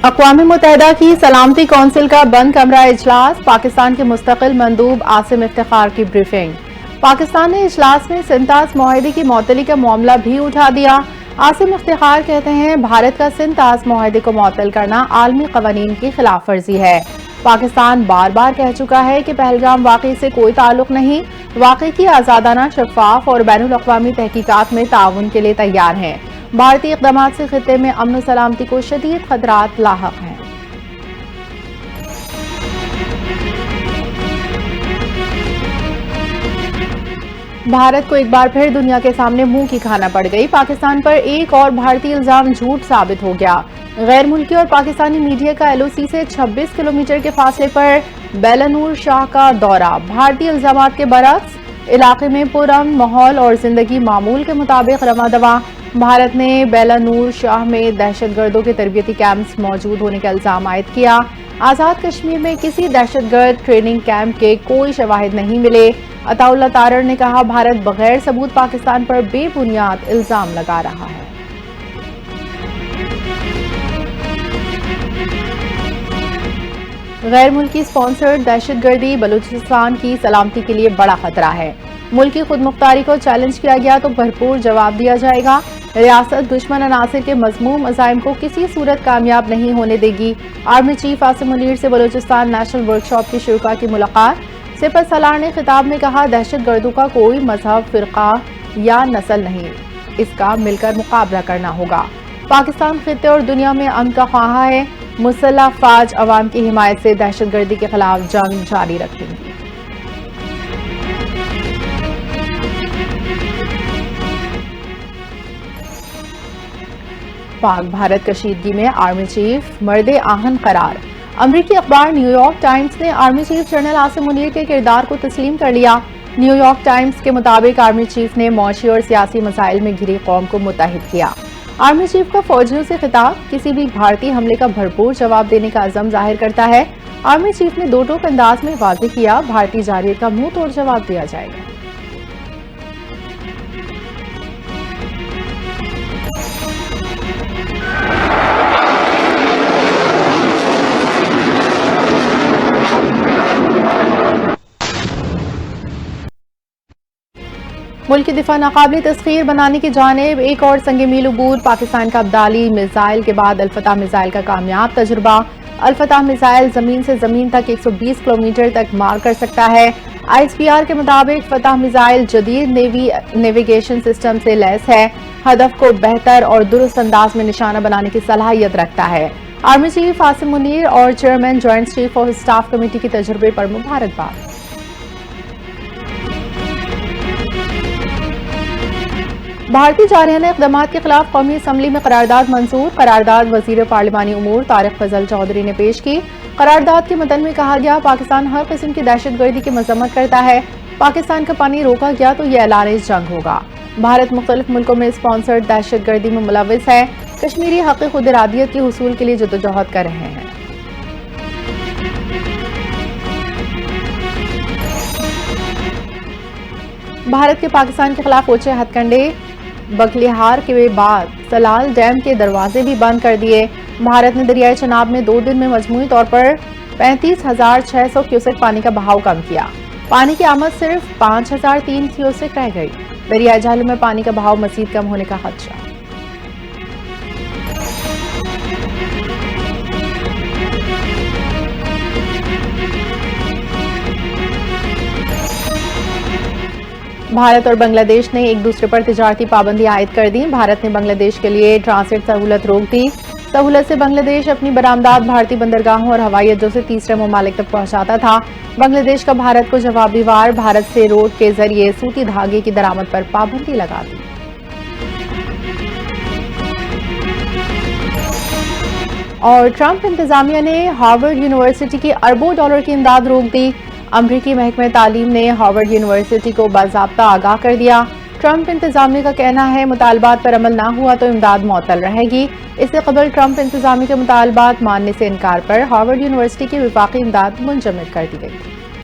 اقوام متحدہ کی سلامتی کونسل کا بند کمرہ اجلاس، پاکستان کے مستقل مندوب عاصم افتخار کی بریفنگ۔ پاکستان نے اجلاس میں سنتاس معاہدے کی معطلی کا معاملہ بھی اٹھا دیا۔ عاصم افتخار کہتے ہیں بھارت کا سنتاس معاہدے کو معطل کرنا عالمی قوانین کی خلاف ورزی ہے۔ پاکستان بار بار کہہ چکا ہے کہ پہلگام واقعے سے کوئی تعلق نہیں، واقعے کی آزادانہ، شفاف اور بین الاقوامی تحقیقات میں تعاون کے لیے تیار ہیں۔ بھارتی اقدامات سے خطے میں امن و سلامتی کو شدید خطرات لاحق ہیں۔ بھارت کو ایک بار پھر دنیا کے سامنے منہ کی کھانا پڑ گئی۔ پاکستان پر ایک اور بھارتی الزام جھوٹ ثابت ہو گیا۔ غیر ملکی اور پاکستانی میڈیا کا ایل او سی سے 26 کلومیٹر کے فاصلے پر بیلانور شاہ کا دورہ۔ بھارتی الزامات کے برعکس علاقے میں پرامن ماحول اور زندگی معمول کے مطابق رواں دواں۔ بھارت نے بیلانور شاہ میں دہشت گردوں کے تربیتی کیمپس موجود ہونے کا الزام عائد کیا۔ آزاد کشمیر میں کسی دہشت گرد ٹریننگ کیمپ کے کوئی شواہد نہیں ملے۔ عطا اللہ تارڑ نے کہا بھارت بغیر ثبوت پاکستان پر بے بنیاد الزام لگا رہا ہے۔ غیر ملکی سپانسرڈ دہشت گردی بلوچستان کی سلامتی کے لیے بڑا خطرہ ہے۔ ملکی خود مختاری کو چیلنج کیا گیا تو بھرپور جواب دیا جائے گا۔ ریاست دشمن عناصر کے مذموم عزائم کو کسی صورت کامیاب نہیں ہونے دے گی۔ آرمی چیف عاصم منیر سے بلوچستان نیشنل ورکشاپ کے شرکاء کی ملاقات۔ سپہ سالار نے خطاب میں کہا دہشت گردوں کا کوئی مذہب، فرقہ یا نسل نہیں، اس کا مل کر مقابلہ کرنا ہوگا۔ پاکستان خطے اور دنیا میں امن کا خواہاں ہے۔ مسلح افواج عوام کی حمایت سے دہشت گردی کے خلاف جنگ جاری رکھیں گی۔ پاک بھارت کشیدگی میں آرمی چیف مرد آہن قرار۔ امریکی اخبار نیو یارک ٹائمز نے army chief general Asim Munir کے کردار کو تسلیم کر لیا۔ نیو یارک ٹائمز کے مطابق آرمی چیف نے معاشی اور سیاسی مسائل میں گھری قوم کو متحد کیا۔ آرمی چیف کا فوجیوں سے خطاب کسی بھی بھارتی حملے کا بھرپور جواب دینے کا عزم ظاہر کرتا ہے۔ آرمی چیف نے دو ٹوک انداز میں واضح کیا بھارتی جارحیت کا منہ توڑ جواب دیا جائے گا۔ ملک کی دفاع ناقابل تسخیر بنانے کی جانب ایک اور سنگ میل عبور۔ پاکستان کا ابدالی میزائل کے بعد الفتح میزائل کا کامیاب تجربہ۔ الفتح میزائل زمین سے زمین تک 120 کلومیٹر تک مار کر سکتا ہے۔ آئی ایس پی آر کے مطابق فتح میزائل جدید نیویگیشن سسٹم سے لیس ہے، ہدف کو بہتر اور درست انداز میں نشانہ بنانے کی صلاحیت رکھتا ہے۔ آرمی چیف عاصم منیر اور chairman joint chief of staff committee کے تجربے پر مبارکباد۔ بھارتی جارحانہ اقدامات کے خلاف قومی اسمبلی میں قرارداد منظور۔ قرارداد وزیر پارلیمانی امور طارق فضل چودھری نے پیش کی۔ قرارداد کے متن میں کہا گیا پاکستان ہر قسم کی دہشت گردی کی مذمت کرتا ہے۔ پاکستان کا پانی روکا گیا تو یہ اعلان جنگ ہوگا۔ بھارت مختلف ملکوں میں اسپانسرڈ دہشت گردی میں ملوث ہے۔ کشمیری حق خود ارادیت کے حصول کے لیے جدوجہد کر رہے ہیں۔ بھارت کے پاکستان کے خلاف اونچے ہتھ کنڈے بغلیہار کے بعد سلال ڈیم کے دروازے بھی بند کر دیے۔ بھارت نے دریائے چناب میں 2 دن میں مجموعی طور پر 35,600 کیوسک پانی کا بہاؤ کم کیا۔ پانی کی آمد صرف 5,003 کیوسک رہ گئی۔ دریائے جہلم میں پانی کا بہاؤ مزید کم ہونے کا خدشہ۔ بھارت اور بنگلہ دیش نے ایک دوسرے پر تجارتی پابندی عائد کر دی۔ بھارت نے بنگلہ دیش کے لیے ٹرانزٹ سہولت روک دی۔ سہولت سے بنگلہ دیش اپنی برآمدات بھارتی بندرگاہوں اور ہوائی اڈوں سے تیسرے ممالک تک پہنچاتا تھا۔ بنگلہ دیش کا بھارت کو جوابی وار بھارت سے روڈ کے ذریعے سوتی دھاگے کی درآمد پر پابندی لگا دی۔ اور ٹرمپ انتظامیہ نے ہارورڈ یونیورسٹی کی اربوں ڈالر کی امداد روک دی۔ امریکی محکمہ تعلیم نے ہارورڈ یونیورسٹی کو باضابطہ آگاہ کر دیا۔ ٹرمپ انتظامیہ کا کہنا ہے مطالبات پر عمل نہ ہوا تو امداد معطل رہے گی۔ اس سے قبل ٹرمپ انتظامیہ کے مطالبات ماننے سے انکار پر ہارورڈ یونیورسٹی کی وفاقی امداد منجمد کر دی گئی تھی۔